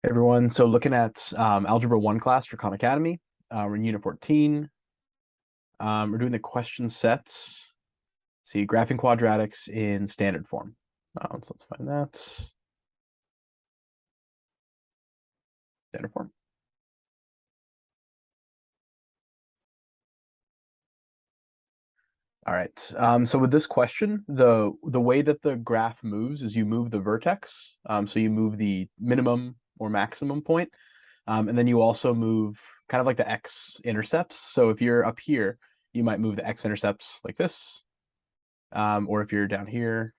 Everyone, so looking at Algebra 1 class for Khan Academy, we're in Unit 14. We're doing the question sets. See, graphing quadratics in standard form. So let's find that. Standard form. All right. So with this question, the way that the graph moves is you move the vertex. So you move the minimum or maximum point. And then you also move kind of like the x-intercepts. So if you're up here, you might move the x-intercepts like this. Or if you're down here,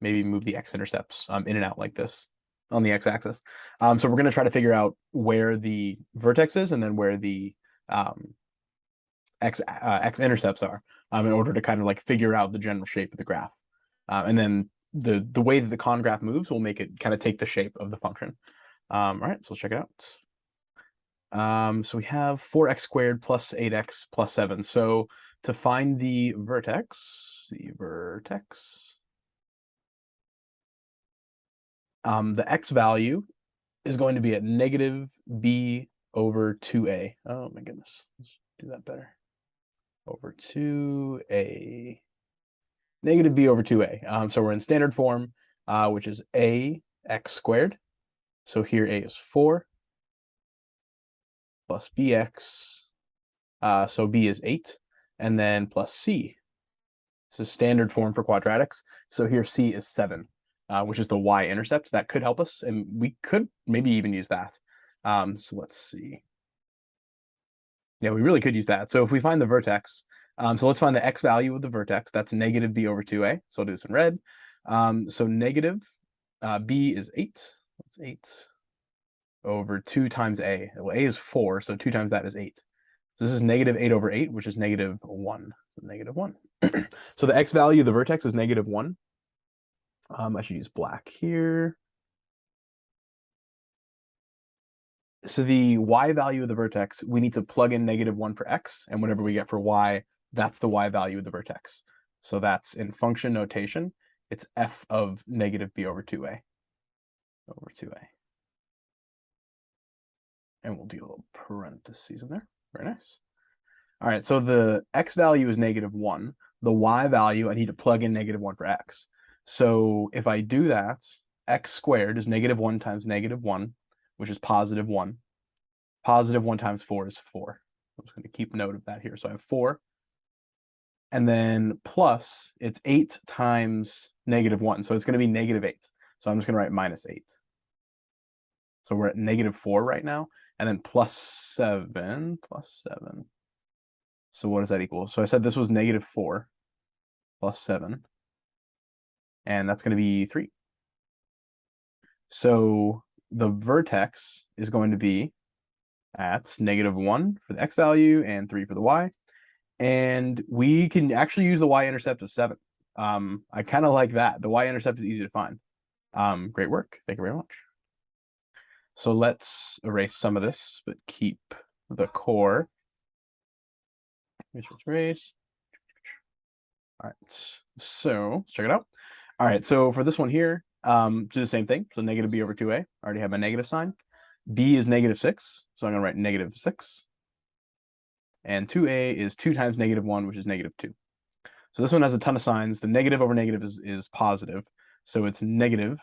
maybe move the x-intercepts in and out like this on the x-axis. So we're going to try to figure out where the vertex is and then where the x-intercepts are in order to kind of like figure out the general shape of the graph. And then the way that the Khan graph moves will make it kind of take the shape of the function. All right, so let's check it out. So we have 4x squared plus 8x plus 7. So to find the vertex, the x value is going to be at negative b over 2a. Oh my goodness, let's do that better. Over 2a, negative b over 2a. So we're in standard form, which is a x squared. So here a is 4 plus bx. So b is 8, and then plus c. This is standard form for quadratics. So here c is 7, which is the y-intercept. That could help us, and we could maybe even use that. So let's see. Yeah, we really could use that. So if we find the vertex, so let's find the x value of the vertex. That's negative b over 2a. So I'll do this in red. So negative b is 8. That's 8 over 2 times a. Well, a is 4, so 2 times that is 8. So this is negative 8 over 8, which is negative 1. Negative 1. So the x value of the vertex is negative 1. I should use black here. So the y value of the vertex, we need to plug in negative 1 for x, and whatever we get for y, that's the y value of the vertex. So that's in function notation, it's f of negative b over 2a. Over 2a. And we'll do a little parentheses in there. Very nice. All right, so the x value is negative 1. The y value, I need to plug in negative 1 for x. So if I do that, x squared is negative 1 times negative 1, which is positive 1. Positive 1 times 4 is 4. I'm just going to keep note of that here. So I have 4. And then plus, it's 8 times negative 1. So it's going to be negative 8. So I'm just going to write minus 8. So we're at negative 4 right now. And then plus 7. So what does that equal? So I said this was negative 4 plus 7. And that's going to be 3. So the vertex is going to be at negative 1 for the x value and 3 for the y. And we can actually use the y-intercept of 7. I kind of like that. The y-intercept is easy to find. Great work. Thank you very much. So let's erase some of this, but keep the core. Erase. All right, so let's check it out. All right, so for this one here, do the same thing. So negative b over 2a. I already have my negative sign. B is negative 6, so I'm going to write negative 6. And 2a is 2 times negative 1, which is negative 2. So this one has a ton of signs. The negative over negative is positive, so it's negative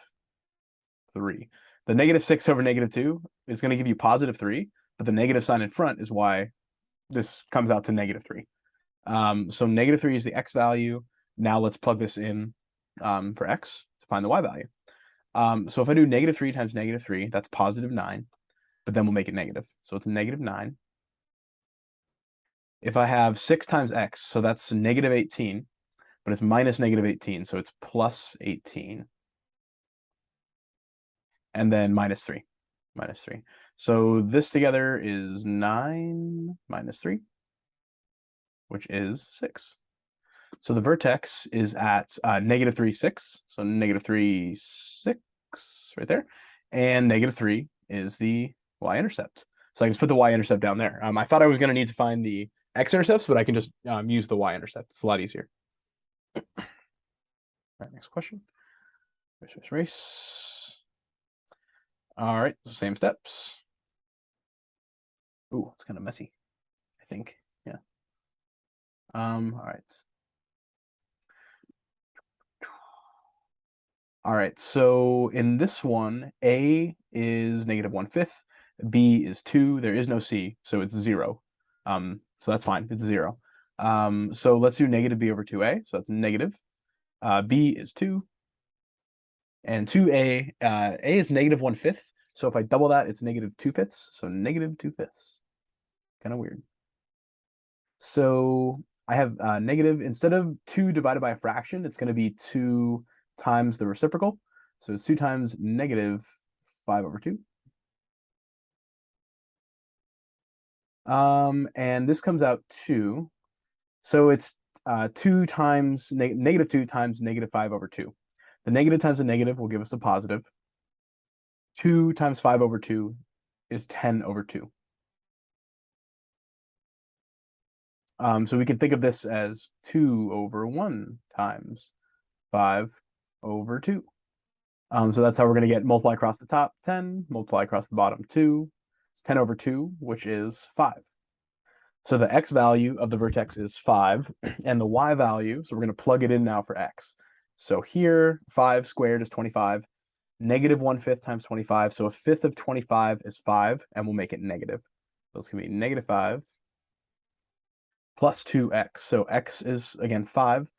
3. The negative 6 over negative 2 is going to give you positive 3, but the negative sign in front is why this comes out to negative 3. So negative 3 is the x value. Now let's plug this in for x to find the y value. So if I do negative 3 times negative 3, that's positive 9, but then we'll make it negative. So it's negative 9. If I have 6 times x, so that's negative 18, but it's minus negative 18, so it's plus 18. And then minus 3. So this together is 9 minus 3, which is 6. So the vertex is at negative 3, 6. So negative 3, 6 right there. And negative 3 is the y-intercept. So I can just put the y-intercept down there. I thought I was going to need to find the x-intercepts, but I can just use the y-intercept. It's a lot easier. All right, next question. Race. All right, so same steps. Ooh, it's kind of messy, I think. Yeah. All right. All right, so in this one, A is -1/5, B is 2, there is no C, so it's 0. So that's fine, it's 0. So let's do negative B over 2A, so that's negative. B is 2, and 2A, A is -1/5, so if I double that, it's -2/5, so -2/5. Kind of weird. So I have negative, instead of 2 divided by a fraction, it's going to be 2 times the reciprocal. So it's 2 times -5/2. And this comes out 2. So it's 2 times -2 times -5/2. The negative times the negative will give us a positive. 2 times 5/2 is 10/2. So we can think of this as 2/1 times 5/2. So that's how we're going to get multiply across the top 10, multiply across the bottom 2. It's 10/2, which is 5. So the x value of the vertex is 5, and the y value, so we're going to plug it in now for x. So here, 5 squared is 25, -1/5 times 25, so a fifth of 25 is 5, and we'll make it negative. So it's going to be -5 plus 2x. So x is, again, 5.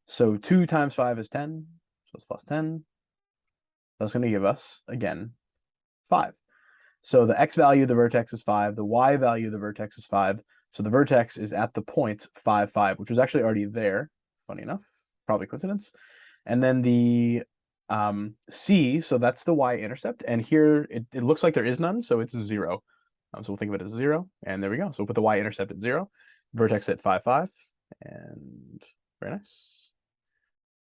So 2 times 5 is 10, so it's plus 10. That's going to give us, again, 5. So the x value of the vertex is 5. The y value of the vertex is 5. So the vertex is at the point 5, 5, which was actually already there, funny enough, probably coincidence. And then the c, so that's the y-intercept. And here it looks like there is none, so it's 0. So we'll think of it as 0. And there we go. So we'll put the y-intercept at 0, vertex at 5, 5. And very nice.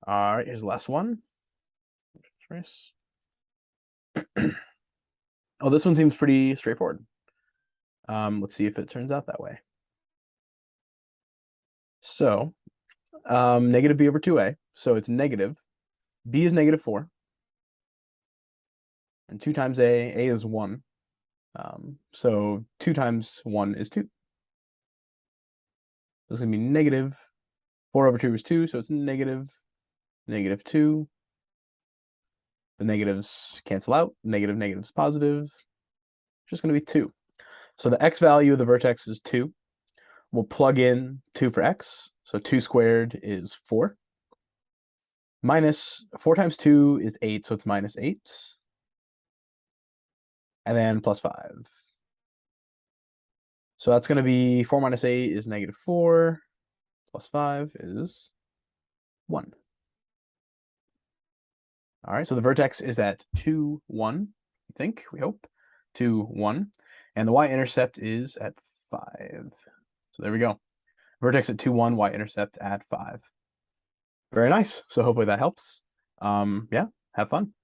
All right, here's the last one. Nice. Oh, this one seems pretty straightforward. Let's see if it turns out that way. So, negative b over 2a. So it's negative. B is -4. And 2 times a is 1. So 2 times 1 is 2. This is going to be negative. 4/2 is 2, so it's -2. The negatives cancel out. Negative, negative is positive. It's just going to be 2. So the x value of the vertex is 2. We'll plug in 2 for x. So 2 squared is 4. Minus 4 times 2 is 8, so it's -8. And then plus 5. So that's going to be 4 minus 8 is -4. Plus 5 is 1. All right, so the vertex is at 2, 1, I think, we hope. 2, 1. And the y-intercept is at 5. So there we go. Vertex at 2, 1, y-intercept at 5. Very nice. So hopefully that helps. Yeah, have fun.